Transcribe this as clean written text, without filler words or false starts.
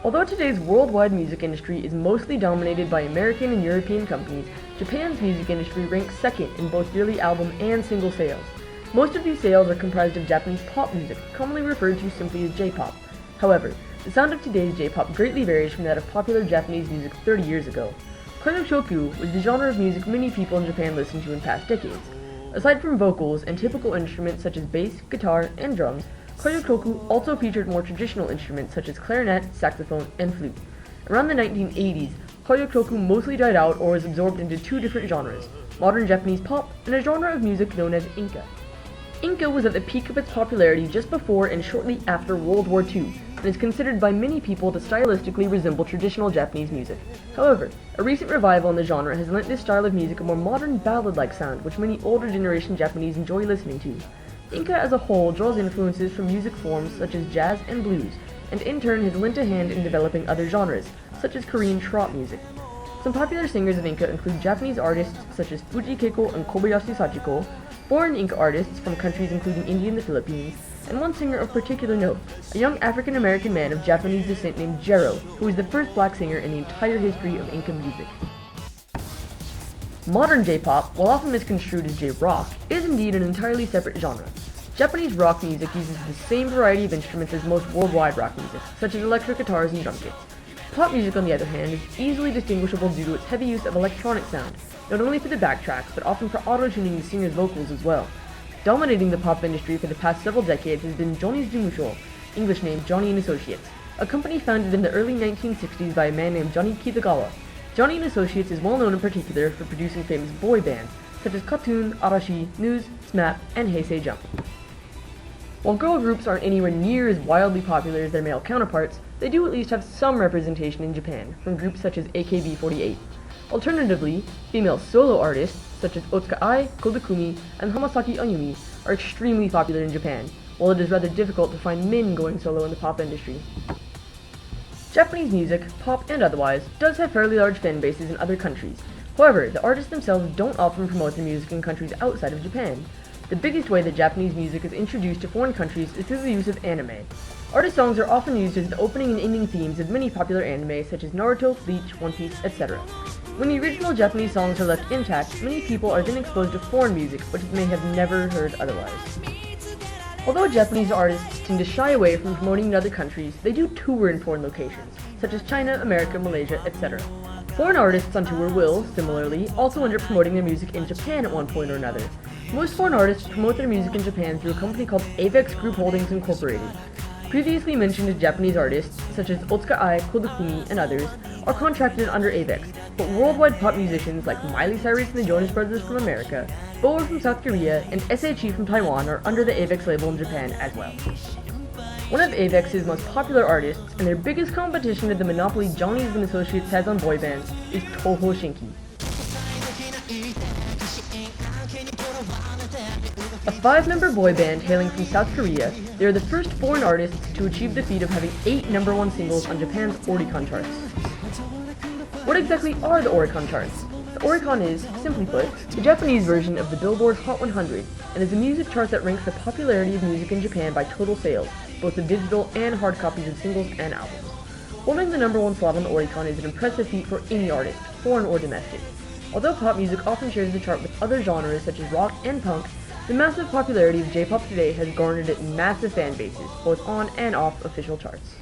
Although today's worldwide music industry is mostly dominated by American and European companies, Japan's music industry ranks second in both yearly album and single sales. Most of these sales are comprised of Japanese pop music, commonly referred to simply as J-pop. However, the sound of today's J-pop greatly varies from that of popular Japanese music 30 years ago. Koyoshoku was the genre of music many people in Japan listened to in past decades. Aside from vocals and typical instruments such as bass, guitar, and drums, Koyoshoku also featured more traditional instruments such as clarinet, saxophone, and flute. Around the 1980s, Koyoshoku mostly died out or was absorbed into two different genres, modern Japanese pop and a genre of music known as Inka. Inka was at the peak of its popularity just before and shortly after World War II, and is considered by many people to stylistically resemble traditional Japanese music. However, a recent revival in the genre has lent this style of music a more modern ballad-like sound which many older generation Japanese enjoy listening to. Inka as a whole draws influences from music forms such as jazz and blues, and in turn has lent a hand in developing other genres, such as Korean trot music. Some popular singers of Inka include Japanese artists such as Fuji Keiko and Kobayashi Sachiko, foreign Inka artists from countries including India and the Philippines, and one singer of particular note, a young African-American man of Japanese descent named Jero, who is the first black singer in the entire history of Inka music. Modern J-pop, while often misconstrued as J-rock, is indeed an entirely separate genre. Japanese rock music uses the same variety of instruments as most worldwide rock music, such as electric guitars and drum kits. Pop music, on the other hand, is easily distinguishable due to its heavy use of electronic sound, not only for the backtracks, but often for auto-tuning the singer's vocals as well. Dominating the pop industry for the past several decades has been Johnny's Jumusho, English name Johnny & Associates, a company founded in the early 1960s by a man named Johnny Kitagawa. Johnny & Associates is well known in particular for producing famous boy bands, such as KAT-TUN, Arashi, News, SMAP, and Heisei Jump. While girl groups aren't anywhere near as wildly popular as their male counterparts, they do at least have some representation in Japan, from groups such as AKB48. Alternatively, female solo artists, such as Otsuka Ai, Kodakumi, and Hamasaki Ayumi, are extremely popular in Japan, while it is rather difficult to find men going solo in the pop industry. Japanese music, pop and otherwise, does have fairly large fan bases in other countries. However, the artists themselves don't often promote their music in countries outside of Japan. The biggest way that Japanese music is introduced to foreign countries is through the use of anime. Artist songs are often used as the opening and ending themes of many popular anime such as Naruto, Bleach, One Piece, etc. When the original Japanese songs are left intact, many people are then exposed to foreign music which they may have never heard otherwise. Although Japanese artists tend to shy away from promoting in other countries, they do tour in foreign locations, such as China, America, Malaysia, etc. Foreign artists on tour will, similarly, also end up promoting their music in Japan at one point or another. Most foreign artists promote their music in Japan through a company called Avex Group Holdings Incorporated. Previously mentioned Japanese artists, such as Otsuka Ai, Kodakumi, and others, are contracted under Avex, but worldwide pop musicians like Miley Cyrus and the Jonas Brothers from America, Boa from South Korea, and SHE from Taiwan are under the Avex label in Japan as well. One of Avex's most popular artists, and their biggest competition to the monopoly Johnny's and Associates has on boy bands, is Toho Shinki. A 5-member boy band hailing from South Korea, they are the first foreign artists to achieve the feat of having 8 #1 singles on Japan's Oricon charts. What exactly are the Oricon charts? The Oricon is, simply put, the Japanese version of the Billboard Hot 100, and is a music chart that ranks the popularity of music in Japan by total sales, both of digital and hard copies of singles and albums. Holding the #1 slot on the Oricon is an impressive feat for any artist, foreign or domestic. Although pop music often shares the chart with other genres such as rock and punk, the massive popularity of J-pop today has garnered it massive fan bases, both on and off official charts.